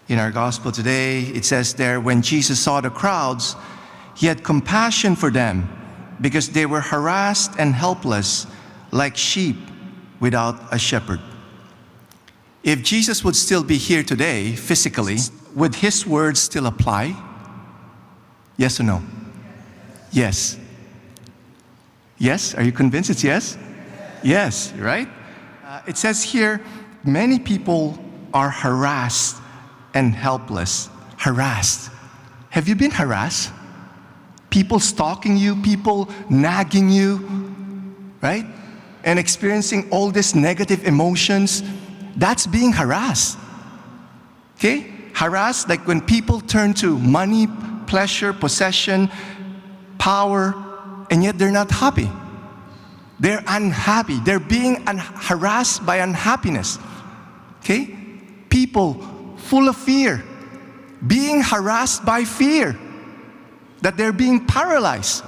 In our gospel today, it says there, when Jesus saw the crowds, he had compassion for them because they were harassed and helpless like sheep without a shepherd. If Jesus would still be here today, physically, would his words still apply? Yes or no? Yes. Yes? Are you convinced it's yes? Yes, right? It says here, many people are harassed and helpless. Harassed. Have you been harassed? People stalking you, people nagging you, right? And experiencing all these negative emotions. That's being harassed. Okay? Harassed, like when people turn to money, pleasure, possession, power, and yet they're not happy. They're unhappy. They're being harassed by unhappiness. Okay? People full of fear, being harassed by fear, that they're being paralyzed.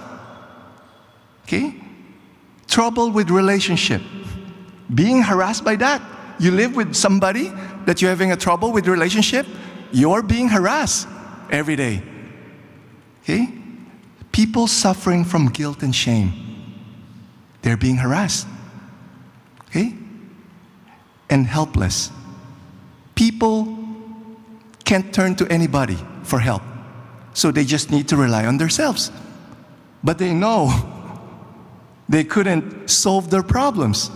Okay? Trouble with relationship, being harassed by that. You live with somebody that you're having a trouble with relationship, you're being harassed every day. Okay? People suffering from guilt and shame, they're being harassed. Okay? And helpless. People can't turn to anybody for help, so they just need to rely on themselves. But they know they couldn't solve their problems.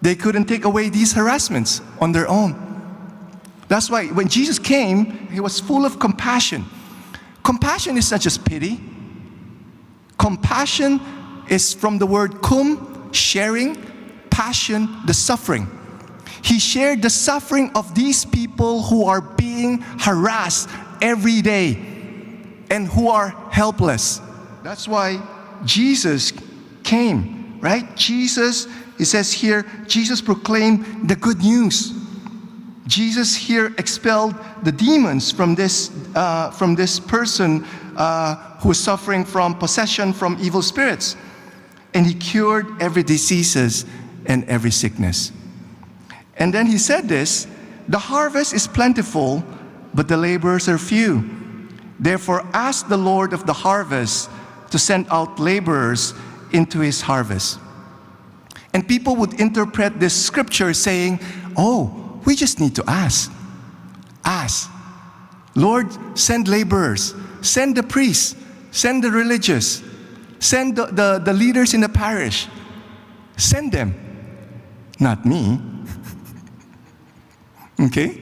They couldn't take away these harassments on their own. That's why when Jesus came, he was full of compassion. Compassion is not just pity. Compassion is from the word cum, sharing, passion, the suffering. He shared the suffering of these people who are being harassed every day and who are helpless. That's why Jesus came, right? Jesus, it says here, Jesus proclaimed the good news. Jesus here expelled the demons from this person who is suffering from possession from evil spirits. And he cured every diseases and every sickness. And then he said this, the harvest is plentiful, but the laborers are few. Therefore, ask the Lord of the harvest to send out laborers into his harvest. And people would interpret this scripture saying, oh, we just need to ask. Ask. Lord, send laborers. Send the priests. Send the religious. Send the leaders in the parish. Send them. Not me. Okay?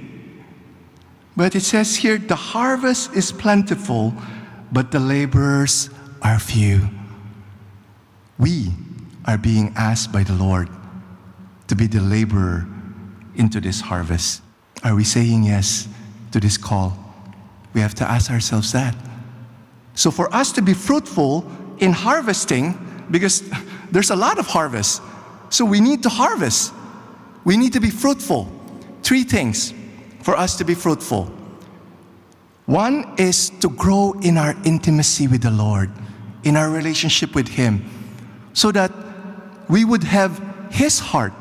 But it says here, the harvest is plentiful, but the laborers are few. We are being asked by the Lord to be the laborer into this harvest. Are we saying yes to this call? We have to ask ourselves that. So for us to be fruitful in harvesting, because there's a lot of harvest, so we need to harvest. We need to be fruitful. 3 things for us to be fruitful. One is to grow in our intimacy with the Lord, in our relationship with Him, so that we would have His heart.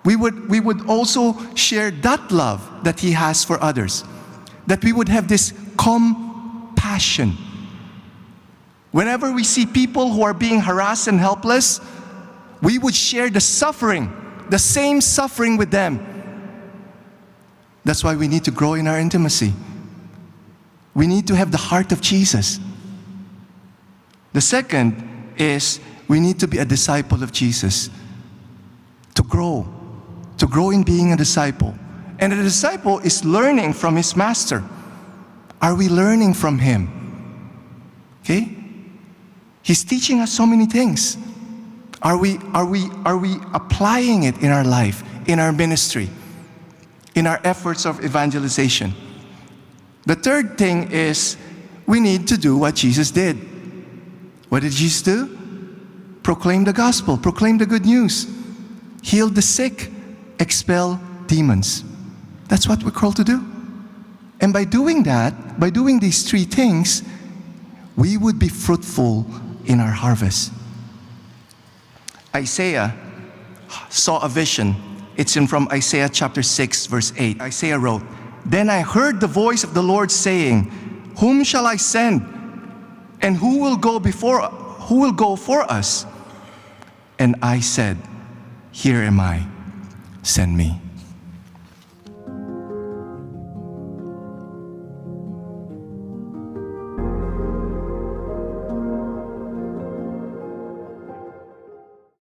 We would also share that love that He has for others. That we would have this compassion. Whenever we see people who are being harassed and helpless, we would share the suffering, the same suffering with them. That's why we need to grow in our intimacy. We need to have the heart of Jesus. The second is we need to be a disciple of Jesus. To grow in being a disciple. And a disciple is learning from his master. Are we learning from him? Okay? He's teaching us so many things. Are we applying it in our life, in our ministry, in our efforts of evangelization? The third thing is we need to do what Jesus did. What did Jesus do? Proclaim the gospel, proclaim the good news, heal the sick, expel demons. That's what we're called to do. And by doing that, by doing these 3 things, we would be fruitful in our harvest. Isaiah saw a vision. It's from Isaiah chapter 6, verse 8. Isaiah wrote, Then I heard the voice of the Lord saying, "Whom shall I send? And who will go for us?" And I said, "Here am I, send me."